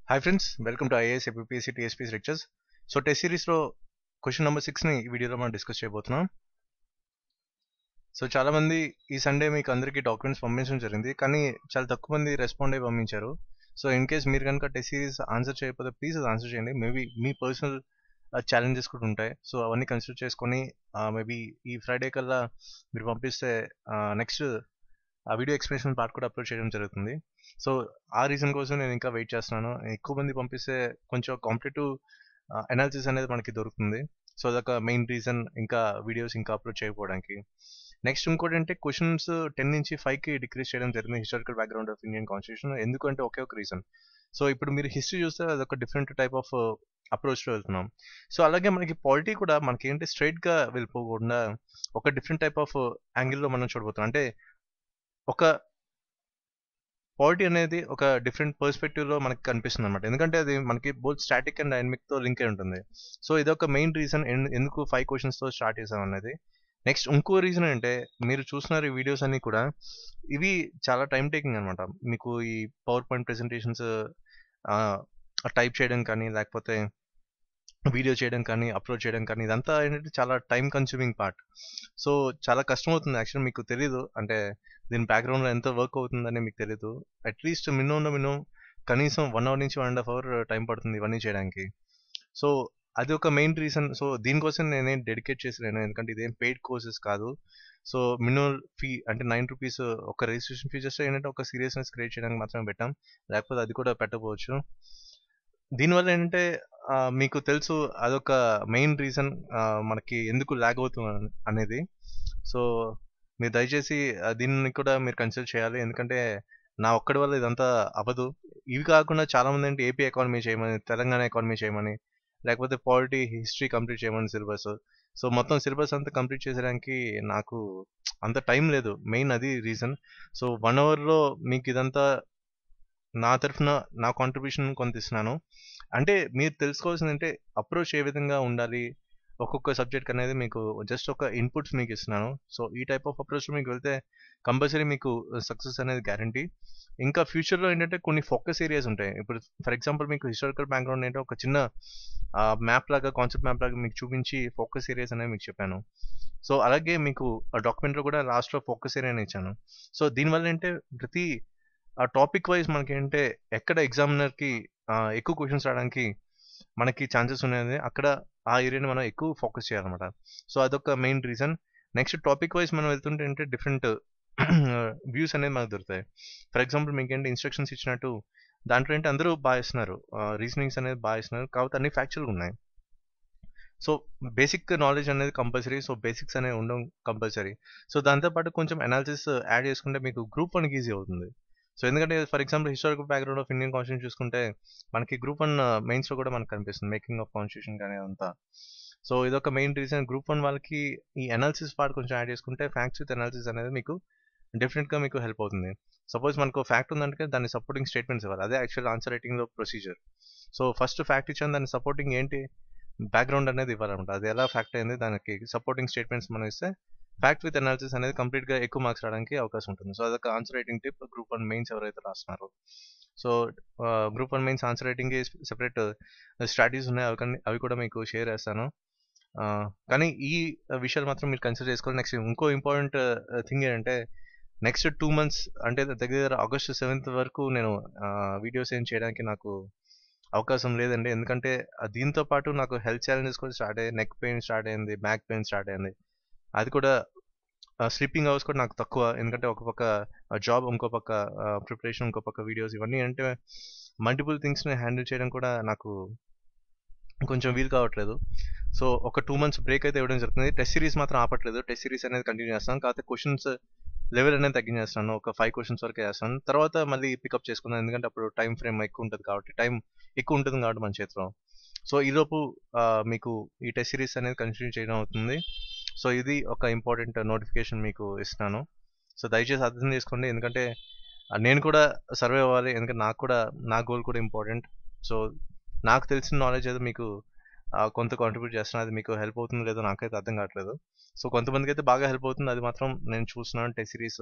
Hi friends, welcome to IAS APSC TSPS lectures. So test సిరీస్లో question number 6ని ఈ వీడియోలో మనం డిస్కస్ చేయబోతున్నాం. సో చాలామంది ఈ సండే మీకు అందరికీ డాక్యుమెంట్స్ పంపించడం జరిగింది, కానీ చాలా తక్కువ మంది రెస్పాండ్ అయ్యి పంపించారు. సో ఇన్ కేస్ మీరు కనుక టెస్ట్ సిరీస్ ఆన్సర్ చేయకపోతే ప్లీజ్ అది ఆన్సర్ చేయండి. మేబీ మీ పర్సనల్ ఛాలెంజెస్ కూడా ఉంటాయి. సో అవన్నీ కన్సిడర్ చేసుకొని మేబీ ఈ ఫ్రైడే కల్లా మీరు పంపిస్తే నెక్స్ట్ ఆ వీడియో ఎక్స్ప్లెనేషన్ పార్ట్ కూడా అప్లోడ్ చేయడం జరుగుతుంది. సో ఆ రీజన్ కోసం నేను ఇంకా వెయిట్ చేస్తున్నాను. ఎక్కువ మంది పంపిస్తే కొంచెం కాంపిటేటివ్ అనాలిసిస్ అనేది మనకి దొరుకుతుంది. సో అదొక మెయిన్ రీజన్ ఇంకా వీడియోస్ ఇంకా అప్లోడ్ చేయకపోవడానికి. నెక్స్ట్ ఇంకోటి అంటే క్వశ్చన్స్ 10 నుంచి 5కి డిక్రీస్ చేయడం జరిగింది historical background of Indian constitution. ఎందుకంటే ఒకే ఒక రీజన్. సో ఇప్పుడు మీరు హిస్టరీ చూస్తే అదొక డిఫరెంట్ టైప్ ఆఫ్ అప్రోచ్లో వెళ్తున్నాం. సో అలాగే మనకి పాలిటీ కూడా మనకి ఏంటి స్ట్రైట్గా వెళ్ళిపోకుండా ఒక డిఫరెంట్ టైప్ ఆఫ్ యాంగిల్లో మనం చూడబోతున్నాం. అంటే ఒక పాలిటీ అనేది ఒక డిఫరెంట్ పర్స్పెక్టివ్లో మనకి కనిపిస్తుంది అనమాట. ఎందుకంటే అది మనకి బోత్ స్టాటిక్ అండ్ డైనమిక్తో లింక్ అయి ఉంటుంది. సో ఇదొక మెయిన్ రీజన్ ఎందుకు 5 క్వశ్చన్స్తో స్టార్ట్ చేసాం అనేది. నెక్స్ట్ ఇంకో రీజన్ అంటే మీరు చూస్తున్నారు ఈ వీడియోస్ అన్నీ కూడా ఇవి చాలా టైం టేకింగ్ అనమాట. మీకు ఈ పవర్ పాయింట్ ప్రెజెంటేషన్స్ టైప్ చేయడం కానీ లేకపోతే వీడియో చేయడం కానీ అప్లోడ్ చేయడం కానీ ఇదంతా ఏంటంటే చాలా టైం కన్స్యూమింగ్ పార్ట్. సో చాలా కష్టం అవుతుంది. యాక్చువల్లీ మీకు తెలీదు, అంటే దీని బ్యాక్గ్రౌండ్లో ఎంత వర్క్ అవుతుందని మీకు తెలీదు. అట్లీస్ట్ మినిమం కనీసం 1 అవర్ నుంచి 1.5 అవర్ టైం పడుతుంది ఇవన్నీ చేయడానికి. సో అది ఒక మెయిన్ రీజన్. సో దీనికోసం నేనేం డెడికేట్ చేసలేను, ఎందుకంటే ఇదేం పెయిడ్ కోర్సెస్ కాదు. సో మినిమం ఫీ అంటే 9 రూపీస్ ఒక రిజిస్ట్రేషన్ ఫీ జస్ట్ ఏంటంటే ఒక సీరియస్నెస్ క్రియేట్ చేయడానికి మాత్రమే పెట్టాం, లేకపోతే అది కూడా పెట్టకపోవచ్చు. దీనివల్ల ఏంటంటే మీకు తెలుసు అదొక మెయిన్ రీజన్ మనకి ఎందుకు ల్యాగ్ అవుతుంది అనేది. సో మీరు దయచేసి దీన్ని కూడా మీరు కన్సిడర్ చేయాలి, ఎందుకంటే నా ఒక్కడి వల్ల ఇదంతా అవ్వదు. ఇవి కాకుండా చాలామంది ఏంటి ఏపీ ఎకానమీ చేయమని, తెలంగాణ ఎకానమీ చేయమని, లేకపోతే పాలిటీ హిస్టరీ కంప్లీట్ చేయమని సిలబస్. సో మొత్తం సిలబస్ అంతా కంప్లీట్ చేసడానికి నాకు అంత టైం లేదు. మెయిన్ అది రీజన్. సో 1 అవర్లో మీకు ఇదంతా నా తరఫున నా కాంట్రిబ్యూషన్ కొంత ఇస్తున్నాను. అంటే మీరు తెలుసుకోవాల్సింది అంటే అప్రోచ్ ఏ విధంగా ఉండాలి ఒక్కొక్క సబ్జెక్ట్ అనేది మీకు జస్ట్ ఒక ఇన్పుట్స్ మీకు ఇస్తున్నాను. సో ఈ టైప్ ఆఫ్ అప్రోచ్ మీకు వెళ్తే కంపల్సరీ మీకు సక్సెస్ అనేది గ్యారంటీ. ఇంకా ఫ్యూచర్లో ఏంటంటే కొన్ని ఫోకస్ ఏరియాస్ ఉంటాయి. ఇప్పుడు ఫర్ ఎగ్జాంపుల్ మీకు హిస్టారికల్ బ్యాక్గ్రౌండ్ ఏంటంటే ఒక చిన్న మ్యాప్ లాగా, కాన్సెప్ట్ మ్యాప్ లాగా మీకు చూపించి ఫోకస్ ఏరియాస్ అనేవి మీకు చెప్పాను. సో అలాగే మీకు ఆ డాక్యుమెంట్లో కూడా లాస్ట్లో ఫోకస్ ఏరియాని ఇచ్చాను. సో దీనివల్ల ఏంటంటే ప్రతి ఆ టాపిక్ వైజ్ మనకేంటే ఎక్కడ ఎగ్జామినర్కి ఎక్కువ క్వశ్చన్స్ రావడానికి మనకి ఛాన్సెస్ ఉన్నాయి, అక్కడ ఆ ఏరియాని మనం ఎక్కువ ఫోకస్ చేయాలన్నమాట. సో అదొక main reason. Next topic wise మనం వెళ్తుంటే అంటే డిఫరెంట్ వ్యూస్ అనేది మనకు దొరుకుతాయి. ఫర్ ఎగ్జాంపుల్ మీకు ఏంటి ఇన్స్ట్రక్షన్స్ ఇచ్చినట్టు దాంట్లో ఏంటి అందరూ బాగా ఇస్తున్నారు, రీజనింగ్స్ అనేది బాగా ఇస్తున్నారు, కాబట్టి అన్ని ఫ్యాక్చువల్గా ఉన్నాయి. సో బేసిక్ నాలెడ్జ్ అనేది కంపల్సరీ. సో బేసిక్స్ అనేవి ఉండడం కంపల్సరీ. సో దాంతోపాటు కొంచెం అనాలిసిస్ యాడ్ చేసుకుంటే మీకు గ్రూప్ 1కి ఈజీ అవుతుంది. సో ఎందుకంటే for example historical background of Indian constitution చూసుకుంటే మనకి గ్రూప్ 1 మెయిన్స్లో కూడా మనకు కనిపిస్తుంది, మేకింగ్ ఆఫ్ కాన్స్టిట్యూషన్ కానీ అంతా. సో ఇదొక మెయిన్ రీజన్. గ్రూప్ 1 వాళ్ళకి ఈ అనాలిసిస్ పార్ట్ కొంచెం యాడ్ చేసుకుంటే ఫ్యాక్ట్స్ విత్ అనాలిసిస్ అనేది మీకు డెఫినెట్గా మీకు హెల్ప్ అవుతుంది. సపోజ్ మనకు ఫ్యాక్ట్ ఉందంటే దాన్ని సపోర్టింగ్ స్టేట్మెంట్స్ ఇవ్వాలి. అదే యాక్చువల్ ఆన్సర్ రైటింగ్లో ప్రొసీజర్. సో ఫస్ట్ ఫ్యాక్ట్ ఇచ్చాను, దాన్ని సపోర్టింగ్ ఏంటి బ్యాక్గ్రౌండ్ అనేది ఇవ్వాలన్నమాట. అది ఎలా ఫ్యాక్ట్ అయింది దానికి సపోర్టింగ్ స్టేట్మెంట్స్ మనం ఇస్తే ఫ్యాక్ట్ విత్ అనాలిసిస్ అనేది కంప్లీట్గా ఎక్కువ మార్క్స్ రావడానికి అవకాశం ఉంటుంది. సో అదొక answer writing tip group 1 mains ఎవరైతే రాస్తున్నారో. సో గ్రూప్ 1 మెయిన్స్ ఆన్సర్ రైటింగ్కి సెపరేట్ స్ట్రాటజీస్ ఉన్నాయి, అవి కూడా మీకు షేర్ చేస్తాను. కానీ ఈ విషయాలు మాత్రం మీరు కన్సిడర్ చేసుకోవాలి. నెక్స్ట్ ఇంకో ఇంపార్టెంట్ థింగ్ ఏంటంటే నెక్స్ట్ 2 months అంటే దగ్గర ఆగస్ట్ 7th వరకు నేను వీడియోస్ ఏం చేయడానికి నాకు అవకాశం లేదండి. ఎందుకంటే దీంతో పాటు నాకు హెల్త్ ఛాలెంజెస్ కూడా స్టార్ట్ అయ్యాయి. నెక్ పెయిన్ స్టార్ట్ అయింది, బ్యాక్ పెయిన్ స్టార్ట్ అయింది. అది కూడా స్లీపింగ్ అవర్స్ కూడా నాకు తక్కువ, ఎందుకంటే ఒక పక్క జాబ్, ఇంకో పక్క ప్రిపరేషన్, ఇంకో పక్క వీడియోస్, ఇవన్నీ అంటే మల్టిపుల్ థింగ్స్ని హ్యాండిల్ చేయడం కూడా నాకు కొంచెం వీలు కావట్లేదు. సో ఒక 2 months బ్రేక్ అయితే ఇవ్వడం జరుగుతుంది. టెస్ట్ సిరీస్ మాత్రం ఆపట్లేదు, టెస్ట్ సిరీస్ అనేది కంటిన్యూ చేస్తాను. కాకపోతే క్వశ్చన్స్ లెవెల్ అనేది తగ్గించేస్తాను, ఒక 5 క్వశ్చన్స్ వరకు చేస్తాను. తర్వాత మళ్ళీ పికప్ చేసుకుందాం, ఎందుకంటే అప్పుడు టైం ఫ్రేమ్ ఎక్కువ ఉంటుంది కాబట్టి మన చేతిలో. సో ఈలోపు మీకు ఈ టెస్ట్ సిరీస్ అనేది కంటిన్యూ చేయడం అవుతుంది. సో ఇది ఒక ఇంపార్టెంట్ నోటిఫికేషన్ మీకు ఇస్తున్నాను. సో దయచేసి అర్థం చేసుకోండి, ఎందుకంటే నేను కూడా సర్వే అవ్వాలి, ఎందుకంటే నాకు కూడా నా గోల్ కూడా ఇంపార్టెంట్. సో నాకు తెలిసిన నాలెడ్జ్ ఏదో మీకు కొంత కాంట్రిబ్యూట్ చేస్తున్నాను. అది మీకు హెల్ప్ అవుతుందో లేదో నాకైతే అర్థం కావట్లేదు. సో కొంతమందికి అయితే బాగా హెల్ప్ అవుతుంది, అది మాత్రం నేను చూస్తున్నాను. టెస్ట్ సిరీస్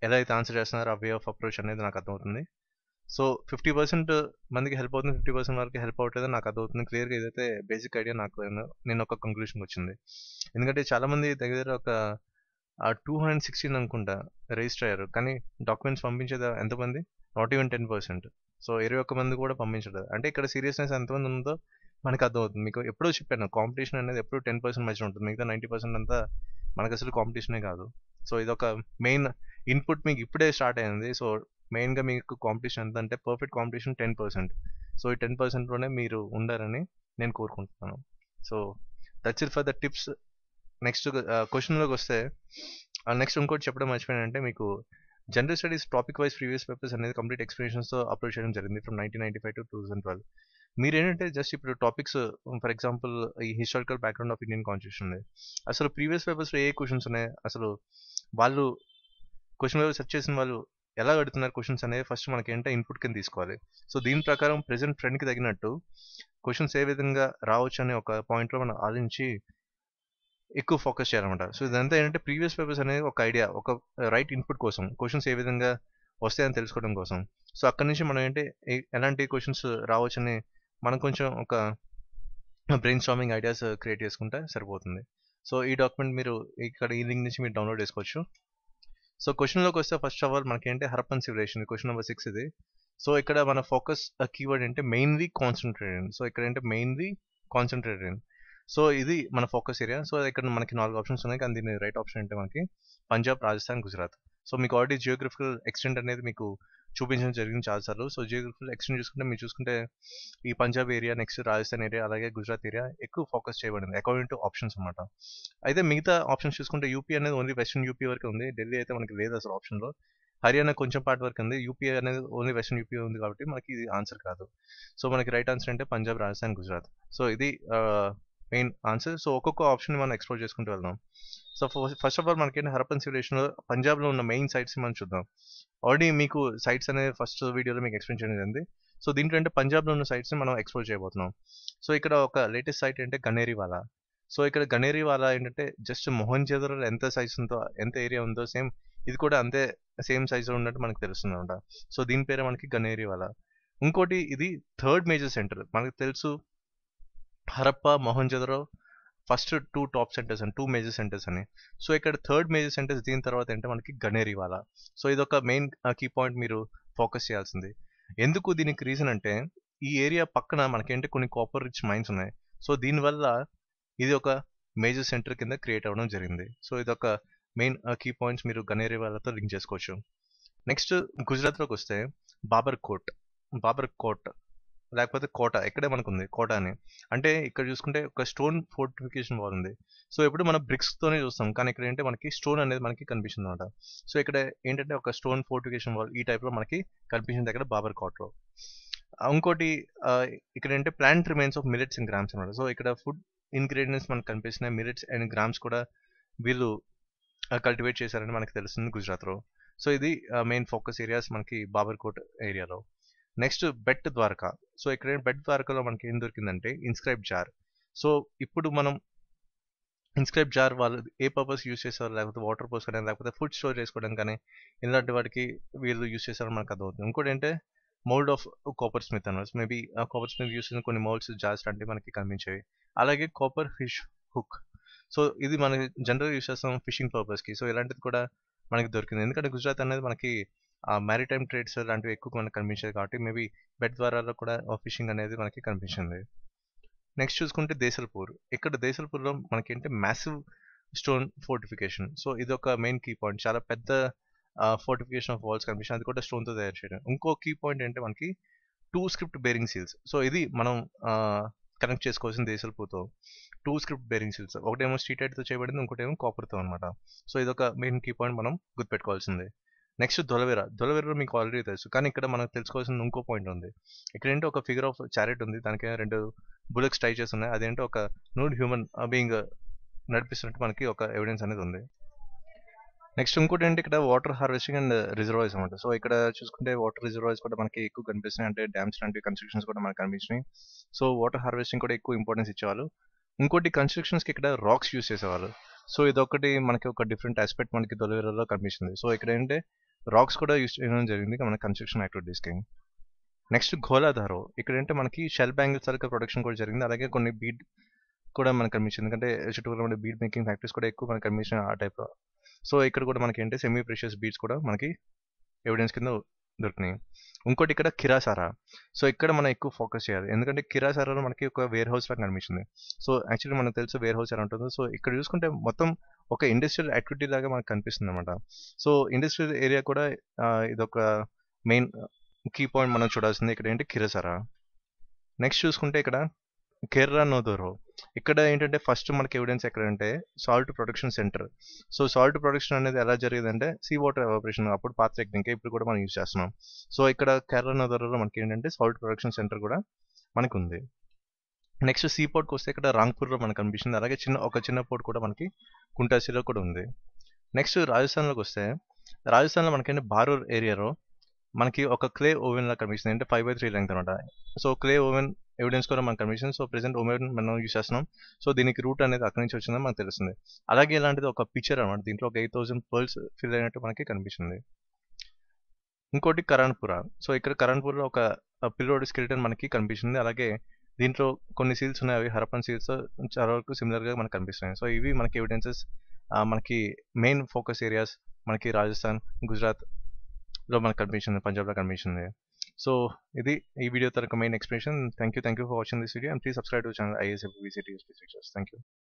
ఎలా అయితే ఆన్సర్ చేస్తున్నారో ఆ వే ఆఫ్ అప్రోచ్ అనేది నాకు అర్థమవుతుంది. సో 50% మందికి హెల్ప్ అవుతుంది, 50% వరకు హెల్ప్ అవుతుంది నాకు అర్థమవుతుంది క్లియర్గా. ఏదైతే బేసిక్ ఐడియా నేను ఒక కంక్లూషన్కి వచ్చింది. ఎందుకంటే చాలామంది దగ్గర ఒక 216 అనుకుంటా రిజిస్టర్ అయ్యారు, కానీ డాక్యుమెంట్స్ పంపించేది ఎంతమంది? Not even 10%. సో 21 మంది కూడా పంపించలేదు. అంటే ఇక్కడ సీరియస్నెస్ ఎంతమంది ఉందో మనకు అర్థమవుతుంది. మీకు ఎప్పుడో చెప్పాను, కాంపిటీషన్ అనేది ఎప్పుడు 10% మధ్య ఉంటుంది, మిగతా 90% అంతా మనకు అసలు కాంపిటీషనే కాదు. సో ఇది ఒక మెయిన్ ఇన్పుట్ మీకు ఇప్పుడే స్టార్ట్ అయింది. సో మెయిన్గా మీకు కాంపిటీషన్ ఎంత అంటే పర్ఫెక్ట్ కాంపిటీషన్ 10%. సో ఈ 10%లోనే మీరు ఉండాలని నేను కోరుకుంటున్నాను. So that's it for the tips. Next క్వశ్చన్లోకి వస్తే, నెక్స్ట్ ఇంకోటి చెప్పడం మర్చిపోయానంటే, మీకు general studies topic wise previous papers అనేది కంప్లీట్ ఎక్స్ప్లెనేషన్స్తో అప్లోడ్ చేయడం జరిగింది ఫ్రమ్ 1995 to 2012. మీరు ఏంటంటే జస్ట్ ఇప్పుడు టాపిక్స్, ఫర్ ఎగ్జాంపుల్ ఈ historical background of Indian constitution ఉంది, అసలు ప్రీవియస్ పేపర్స్లో ఏ క్వశ్చన్స్ ఉన్నాయి, అసలు వాళ్ళు క్వశ్చన్ పేపర్ సెర్చ్ చేసిన వాళ్ళు ఎలా అడుగుతున్నారు క్వశ్చన్స్ అనేది ఫస్ట్ మనకి ఏంటంటే ఇన్పుట్ కింద తీసుకోవాలి. సో దీని ప్రకారం ప్రెసెంట్ ట్రెండ్కి తగినట్టు క్వశ్చన్స్ ఏ విధంగా రావచ్చు అనే ఒక పాయింట్లో మనం ఆలోచించి ఎక్కువ ఫోకస్ చేయాలన్నమాట. సో ఇదంతా ఏంటంటే ప్రీవియస్ పేపర్స్ అనేది ఒక ఐడియా, ఒక రైట్ ఇన్పుట్ కోసం, క్వశ్చన్స్ ఏ విధంగా వస్తాయని తెలుసుకోవడం కోసం. సో అక్కడి నుంచి మనం ఏంటి ఎలాంటి క్వశ్చన్స్ రావచ్చని మనం కొంచెం ఒక బ్రెయిన్ స్టార్మింగ్ ఐడియాస్ క్రియేట్ చేసుకుంటే సరిపోతుంది. సో ఈ డాక్యుమెంట్ మీరు ఇక్కడ ఈ లింక్ నుంచి మీరు డౌన్లోడ్ చేసుకోవచ్చు. సో క్వశ్చన్లోకి వస్తే ఫస్ట్ ఆఫ్ ఆల్ మనకి ఏంటి హరప్పన్ సివిలైజేషన్, క్వశ్చన్ నెంబర్ 6 ఇది. సో ఇక్కడ మన ఫోకస్ కీవర్డ్ అంటే మెయిన్లీ కాన్సన్ట్రేటెడ్. సో ఇక్కడ ఏంటంటే మెయిన్లీ కాన్సన్ట్రేటెడ్. సో ఇది మన ఫోకస్ ఏరియా. సో ఇక్కడ మనకి 4 ఆప్షన్స్ ఉన్నాయి, కానీ దీని రైట్ ఆప్షన్ అంటే మనకి పంజాబ్, రాజస్థాన్, గుజరాత్. సో మీకు ఆల్రెడీ జియోగ్రఫికల్ ఎక్స్టెంట్ అనేది మీకు చూపించడం జరిగింది చాలాసార్లు. సో జియోగ్రఫికల్ ఎక్స్టెంట్ చూసుకుంటే మీరు చూసుకుంటే ఈ Punjab area, next Rajasthan area, అలాగే గుజరాత్ ఏరియా ఎక్కువ ఫోకస్ చేయబడింది అకార్డింగ్ టు ఆప్షన్స్ అనమాట. అయితే మిగతా ఆప్షన్స్ చూసుకుంటే యూపీ అనేది ఓన్లీ వెస్ట్రన్ యూపీ వరకు ఉంది, ఢిల్లీ అయితే మనకి లేదు అసలు ఆప్షన్లో. హర్యానా కొంచెం పార్ట్ వరకు ఉంది, యూపీ అనేది ఓన్లీ వెస్ట్రన్ యూపీ ఉంది కాబట్టి మనకి ఇది ఆన్సర్ కాదు. సో మనకి రైట్ ఆన్సర్ అంటే పంజాబ్, రాజస్థాన్, గుజరాత్. సో ఇది మెయిన్ ఆన్సర్. సో ఒక్కొక్క ఆప్షన్ మనం ఎక్స్ప్లోర్ చేసుకుంటూ వెళ్దాం. సో ఫస్ట్ ఆఫ్ ఆల్ మనకి హరప్పన్ సివిలైజేషన్లో పంజాబ్లో ఉన్న మెయిన్ సైట్స్ మనం చూద్దాం. ఆల్రెడీ మీకు సైట్స్ అనేది ఫస్ట్ వీడియోలో మీకు ఎక్స్ప్లెయిన్ చేయడం జరిగింది. సో దీంట్లో అంటే పంజాబ్లో ఉన్న సైట్స్ని మనం ఎక్స్ప్లోర్ చేయబోతున్నాం. సో ఇక్కడ ఒక లేటెస్ట్ సైట్ అంటే గనేరీవాలా. సో ఇక్కడ గనేరీవాలా ఏంటంటే జస్ట్ మొహంజోదడోలో ఎంత సైజ్ ఉందో, ఎంత ఏరియా ఉందో సేమ్ ఇది కూడా అంతే సేమ్ సైజులో ఉన్నట్టు మనకు తెలుస్తుంది అనమాట. సో దీని పేరే మనకి గనేరీవాలా. ఇంకోటి ఇది థర్డ్ మేజర్ సెంటర్. మనకు తెలుసు హరప్ప, మొహంజోదడో ఫస్ట్ 2 టాప్ సెంటర్స్ అని, 2 మేజర్ సెంటర్స్ అని. సో ఇక్కడ థర్డ్ మేజర్ సెంటర్స్ దీని తర్వాత అంటే మనకి గనేరీవాలా. సో ఇది ఒక మెయిన్ కీ పాయింట్ మీరు ఫోకస్ చేయాల్సింది. ఎందుకు దీనికి రీజన్ అంటే ఈ ఏరియా పక్కన మనకేంటి కొన్ని కాపర్ రిచ్ మైన్స్ ఉన్నాయి. సో దీనివల్ల ఇది ఒక మేజర్ సెంటర్ కింద క్రియేట్ అవ్వడం జరిగింది. సో ఇది ఒక మెయిన్ కీ పాయింట్స్ మీరు గనేరీవాలాతో లింక్ చేసుకోవచ్చు. నెక్స్ట్ గుజరాత్లోకి వస్తే బాబర్ కోట్ లేకపోతే కోట, ఇక్కడే మనకు ఉంది కోట అని. అంటే ఇక్కడ చూసుకుంటే ఒక స్టోన్ ఫోర్టిఫికేషన్ వాల్ ఉంది. సో ఎప్పుడు మనం బ్రిక్స్తోనే చూస్తాం, కానీ ఇక్కడ ఏంటంటే మనకి స్టోన్ అనేది మనకి కనిపిస్తుంది అనమాట. సో ఇక్కడ ఏంటంటే ఒక స్టోన్ ఫోర్టిఫికేషన్ వాల్ ఈ టైప్లో మనకి కనిపించింది దగ్గర బాబర్ కోట్లో. ఇంకోటి ఇక్కడ ఏంటంటే plant remains of millets and grams అనమాట. సో ఇక్కడ ఫుడ్ ఇంగ్రీడియంట్స్ మనకు కనిపిస్తున్నాయి, మిల్లెట్స్ అండ్ గ్రామ్స్ కూడా వీళ్ళు కల్టివేట్ చేశారని మనకి తెలుస్తుంది గుజరాత్లో. సో ఇది మెయిన్ ఫోకస్ ఏరియాస్ మనకి బాబర్కోట్ ఏరియాలో. నెక్స్ట్ బెట్ ద్వారకా. సో ఇక్కడ బెట్ ద్వారకాలో మనకి ఏం దొరికిందంటే ఇన్స్క్రైబ్ జార్. సో ఇప్పుడు మనం ఇన్స్క్రైబ్ జార్ వాళ్ళు ఏ పర్పస్ యూస్ చేస్తారు, లేకపోతే వాటర్ పోస్ కానీ, లేకపోతే ఫుడ్ స్టోర్ చేసుకోవడం కానీ, ఇలాంటి వాటికి వీళ్ళు యూస్ చేస్తారని మనకు అర్థమవుతుంది. ఇంకోటి ఏంటంటే మోల్డ్ ఆఫ్ కాపర్ స్మిత్ అన్నారు. మేబీ ఆ కాపర్ స్మిత్ యూస్ చేసిన కొన్ని మోల్డ్స్, జార్స్ లాంటివి మనకి కనిపించేవి. అలాగే కాపర్ ఫిష్ హుక్. సో ఇది మనకి జనరల్ యూస్ చేస్తాం ఫిషింగ్ పర్పస్కి. సో ఇలాంటిది కూడా మనకి దొరికింది, ఎందుకంటే గుజరాత్ అనేది మనకి మ్యారిటైమ్ ట్రేడ్స్ లాంటివి ఎక్కువ మనకు కనిపించేది కాబట్టి మేబీ బెట్ ద్వారాలో కూడా ఫిషింగ్ అనేది మనకి కనిపించింది. నెక్స్ట్ చూసుకుంటే దేశల్పూర్. ఇక్కడ దేశల్పూర్లో మనకి ఏంటంటే మ్యాసివ్ స్టోన్ ఫోర్టిఫికేషన్. సో ఇది ఒక మెయిన్ కీ పాయింట్, చాలా పెద్ద ఫోర్టిఫికేషన్ ఆఫ్ వాల్స్ కనిపించింది, అది కూడా స్టోన్తో తయారు చేయడం. ఇంకో కీ పాయింట్ ఏంటంటే మనకి 2 స్క్రిప్ట్ బేరింగ్ సీల్స్. సో ఇది మనం కనెక్ట్ చేసుకోవాల్సిన దేశల్పూర్తో 2 స్క్రిప్ట్ బేరింగ్ సీల్స్, ఒకటేమో స్ట్రీట్ ఐట్తో చేయబడింది, ఇంకోటేమో కాపర్తో అనమాట. సో ఇదొక మెయిన్ కీ పాయింట్ మనం గుర్తుపెట్టుకోవాల్సింది. నెక్స్ట్ దొలవేరా మీకు ఆల్రెడీ తెలుసు, కానీ ఇక్కడ మనం తెలుసుకోవాల్సిన ఇంకో పాయింట్ ఉంది. ఇక్కడ ఏంటో ఒక ఫిగర్ ఆఫ్ చారెట్ ఉంది, దానికి 2 బుల్లెట్స్ టై చేసి ఉన్నాయి, అదేంటో ఒక నూడ్ హ్యూమన్ బీయింగ్ నడిపిస్తున్నట్టు మనకి ఒక ఎవిడెన్స్ అనేది ఉంది. నెక్స్ట్ ఇంకోటి ఏంటి ఇక్కడ వాటర్ హార్వెస్టింగ్ అండ్ రిజర్వాయర్స్ అనమాట. సో ఇక్కడ చూసుకుంటే వాటర్ రిజర్వాయర్స్ కూడా మనకి ఎక్కువ కనిపిస్తున్నాయి, అంటే డ్యామ్స్ లాంటి కన్స్ట్రక్షన్స్ కూడా మనకు కనిపించినాయి. సో వాటర్ హార్వెస్టింగ్ కూడా ఎక్కువ ఇంపార్టెన్స్ ఇచ్చేవాళ్ళు. ఇంకోటి కన్స్ట్రక్షన్స్కి ఇక్కడ రాక్స్ యూస్ చేసేవాళ్ళు. సో ఇదొకటి మనకి ఒక డిఫరెంట్ ఆస్పెక్ట్ మనకి దొలవేరాలో కనిపిస్తుంది. సో ఇక్కడ ఏంటంటే రాక్స్ కూడా యూస్ చేయడం జరిగింది మన కన్స్ట్రక్షన్ యాక్టివిటీస్కి. నెక్స్ట్ ఘోలాధారో ఇక్కడ ఏంటంటే మనకి షెల్ బ్యాంగిల్స్ సరిగ్గా ప్రొడక్షన్ కూడా జరిగింది. అలాగే కొన్ని బీడ్ కూడా మనకు కనిపించింది. ఎందుకంటే చుట్టూరా ఉండే బీడ్ మేకింగ్ ఫ్యాక్టరీస్ కూడా ఎక్కువ మనకు కనిపించిన ఆ టైప్లో. సో ఇక్కడ కూడా మనకి ఏంటంటే సెమీ ప్రెషియస్ బీడ్స్ కూడా మనకి ఎవిడెన్స్ కింద దొరికినాయి. ఇంకోటి ఇక్కడ కిరాసారా. సో ఇక్కడ మనం ఎక్కువ ఫోకస్ చేయాలి. ఎందుకంటే కిరాసారాలో మనకి ఒక వేర్ హౌస్ లాగా కనిపించింది. సో యాక్చువల్లీ మనకు తెలుసు వేర్ హౌస్ ఎలా ఉంటుందో. సో ఇక్కడ చూసుకుంటే మొత్తం ఒక ఇండస్ట్రియల్ యాక్టివిటీ లాగా మనకు కనిపిస్తుంది అనమాట. సో ఇండస్ట్రియల్ ఏరియా కూడా ఇదొక మెయిన్ కీ పాయింట్ మనం చూడాల్సింది ఇక్కడ ఏంటి కిరాసారా. నెక్స్ట్ చూసుకుంటే ఇక్కడ కెర్రా నోదోరో. ఇక్కడ ఏంటంటే ఫస్ట్ మనకి ఎవిడెన్స్ ఎక్కడంటే salt production centre. So salt production అనేది ఎలా జరిగేదంటే సీ వాటర్ ఎవాపరేషన్ అప్పుడు పాత టెక్నిక్ ఇప్పుడు కూడా మనం యూజ్ చేస్తున్నాం. సో ఇక్కడ కెర్రా నోదోరోలో మనకి ఏంటంటే సాల్ట్ ప్రొడక్షన్ సెంటర్ కూడా మనకు ఉంది. నెక్స్ట్ సీ పోర్ట్కి వస్తే ఇక్కడ రాంగ్పూర్లో మనకు కనిపిస్తుంది. అలాగే ఒక చిన్న పోర్ట్ కూడా మనకి కుంటాసీలో కూడా ఉంది. నెక్స్ట్ రాజస్థాన్లోకి వస్తే రాజస్థాన్లో మనకి బారూర్ ఏరియాలో మనకి ఒక క్లే ఓవెన్ లా కనిపిస్తుంది. అంటే 5/3 లెంగ్త్ అనమాట. సో క్లే ఓవెన్ ఎవిడెన్స్ కూడా మనకు కనిపిస్తుంది. సో ప్రెసెంట్ ఓవెన్ మనం యూస్ చేస్తున్నాం. సో దీనికి రూట్ అనేది అక్కడి నుంచి వచ్చిందని మనకు తెలుస్తుంది. అలాగే ఇలాంటిది ఒక పిక్చర్ అనమాట. దీంట్లో ఒక 8,000 పర్ల్స్ ఫిల్ అయినట్టు మనకి కనిపిస్తుంది. ఇంకోటి కరణ్పుర. సో ఇక్కడ కరణ్పూర్లో ఒక పిల్లోడి స్కెలిటన్ మనకి కనిపిస్తుంది. అలాగే దీంట్లో కొన్ని సీల్స్ ఉన్నాయి. అవి హరప్పన్ సీల్స్ చాలా వరకు సిమిలర్గా మనకు కనిపిస్తున్నాయి. సో ఇవి మనకి ఎవిడెన్సెస్ మనకి మెయిన్ ఫోకస్ ఏరియాస్ మనకి రాజస్థాన్, గుజరాత్ లో మనకు కనిపించింది, పంజాబ్లో కనిపించింది. సో ఇది ఈ వీడియో తరక main explanation. Thank you for watching this video and please subscribe to channel IASFBCTSP Features. Thank you.